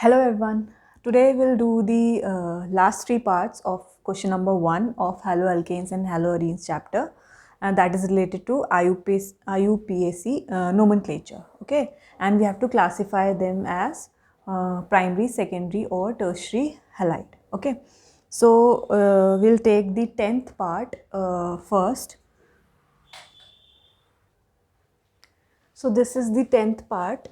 Hello everyone. Today we'll do the last three parts of question number 1 of haloalkanes and haloarenes chapter, and that is related to IUPAC nomenclature. Okay, and we have to classify them as primary, secondary, or tertiary halide. Okay, so we'll take the 10th part first. So this is the 10th part,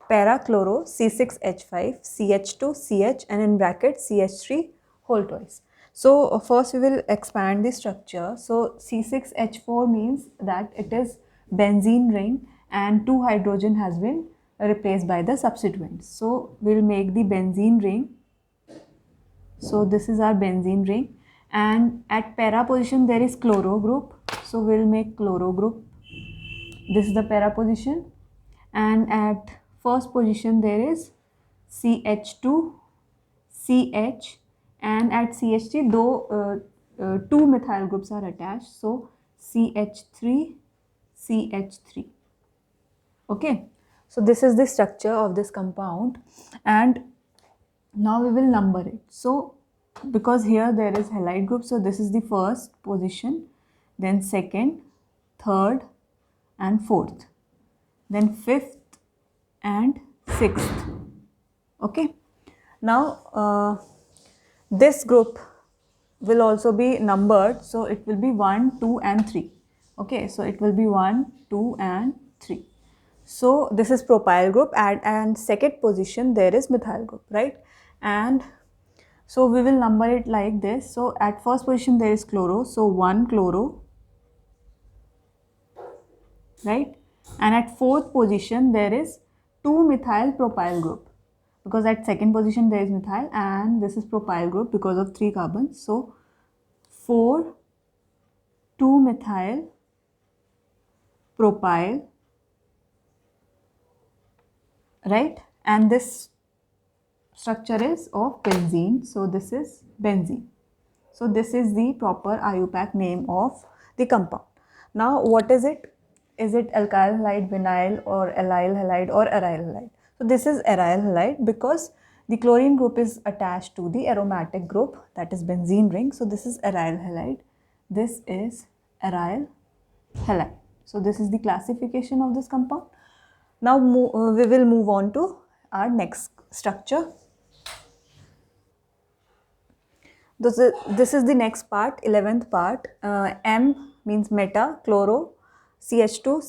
parachloro C6H5 CH2CH and in bracket CH3 whole twice. So first we will expand the structure. So C6H4 means that it is benzene ring and 2 hydrogen has been replaced by the substituents. So we'll make the benzene ring. So this is our benzene ring, and at para position there is chloro group. So we'll make chloro group. This is the para position, and at first position there is CH2 CH, and at CH3 though two methyl groups are attached, so CH3 CH3. Okay, so this is the structure of this compound, and now we will number it. So because here there is halide group, so this is the first position, then second, third and fourth, then fifth and sixth. Okay, now this group will also be numbered, so it will be 1, 2 and 3. Okay, so it will be 1, 2 and 3. So this is propyl group, and second position there is methyl group, right? And so we will number it like this. So at first position there is chloro, so 1 chloro, right? And at fourth position there is 2 methyl propyl group, because at second position there is methyl and this is propyl group because of 3 carbons. So 4 2 methyl propyl, right? And this structure is of benzene, so this is benzene. So this is the proper IUPAC name of the compound. Now what is it? Is it alkyl halide, vinyl, or allyl halide, or aryl halide? So this is aryl halide because the chlorine group is attached to the aromatic group, that is benzene ring. So this is aryl halide. This is aryl halide. So this is the classification of this compound. Now we will move on to our next structure. This is the next part, 11th part. M means meta, chloro, CH2,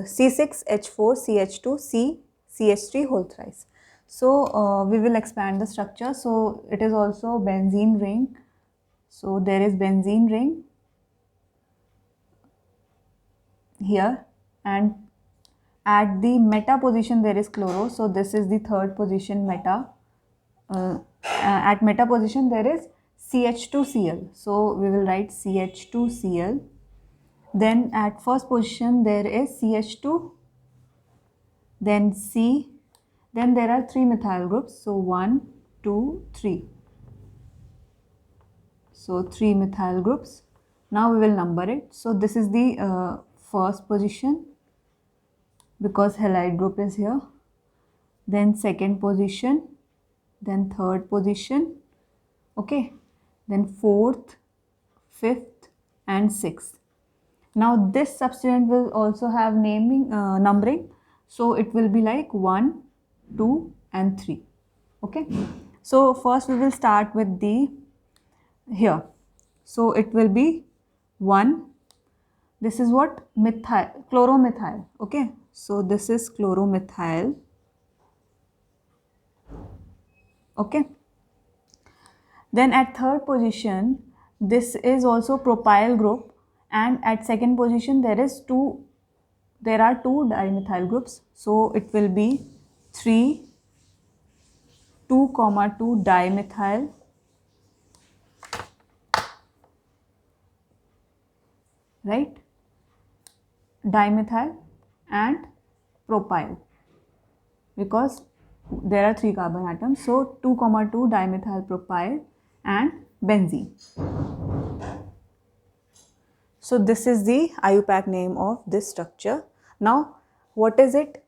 C6H4, CH2, C, CH3 whole thrice. So we will expand the structure. So it is also benzene ring. So there is benzene ring here, and at the meta position there is chloro. So this is the third position, meta. At meta position there is CH2Cl. So we will write CH2Cl. Then at first position there is CH2, then C, then there are 3 methyl groups. So 1, 2, 3. So 3 methyl groups. Now we will number it. So this is the first position because halide group is here. Then second position, then third position. Okay, then fourth, fifth and sixth. Now this substituent will also have numbering, so it will be like 1, 2 and 3. Okay, so first we will start with the here. So it will be 1. This is what? Methyl, chloromethyl. Okay, so this is chloromethyl. Okay, then at third position this is also propyl group, and at second position there are 2 dimethyl groups, so it will be 3, 2, 2 dimethyl, right? Dimethyl and propyl, because there are 3 carbon atoms. So 2, 2 dimethyl propyl and benzene. So this is the IUPAC name of this structure. Now what is it?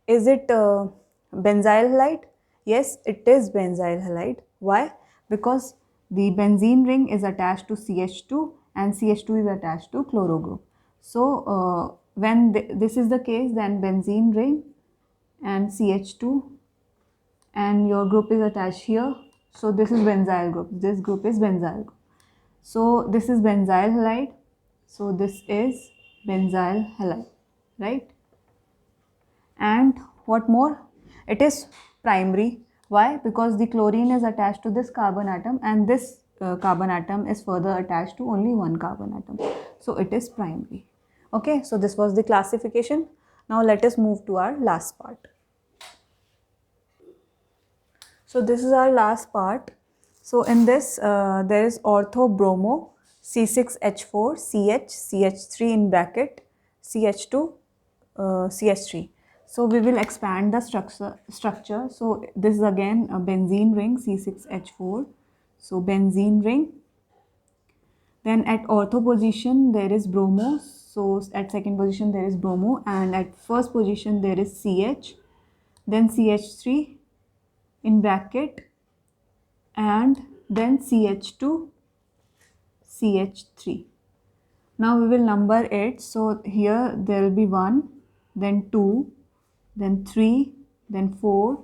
Is it benzyl halide? Yes, it is benzyl halide. Why? Because the benzene ring is attached to CH2 and CH2 is attached to chloro group. So when this is the case, then benzene ring and CH2 and your group is attached here. So this is benzyl group. This group is benzyl group. So this is benzyl halide. So this is benzyl halide, right? And what more? It is primary. Why? Because the chlorine is attached to this carbon atom and this carbon atom is further attached to only one carbon atom. So it is primary. Okay, so this was the classification. Now let us move to our last part. So this is our last part. So in this there is orthobromo C6H4 CH CH3 in bracket CH2 CH3. So we will expand the structure. So this is again a benzene ring C6H4. So benzene ring. Then at ortho position there is bromo. So at second position there is bromo, and at first position there is CH. Then CH3 in bracket, and then CH2 CH3. Now we will number it. So here there will be 1, then 2, then 3, then 4,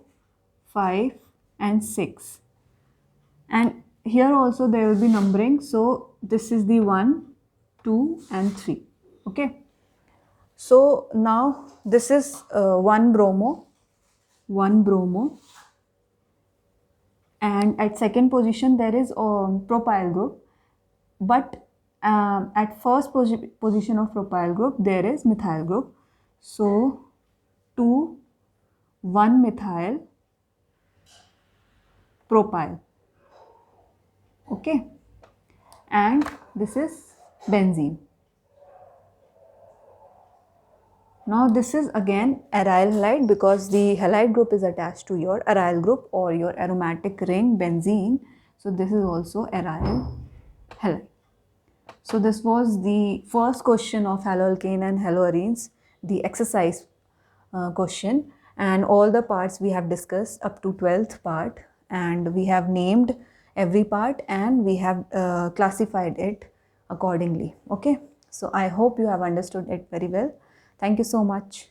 5 and 6. And here also there will be numbering. So this is the 1, 2 and 3. Okay. So now this is 1 bromo, and at second position there is propyl group, but at first position of propyl group there is methyl group. So 2, 1 methyl propyl. Okay, and this is benzene. Now this is again aryl halide because the halide group is attached to your aryl group or your aromatic ring benzene. So this is also aryl halide. So this was the first question of haloalkane and haloarenes, the exercise question, and all the parts we have discussed up to 12th part, and we have named every part and we have classified it accordingly. Okay, so I hope you have understood it very well. Thank you so much.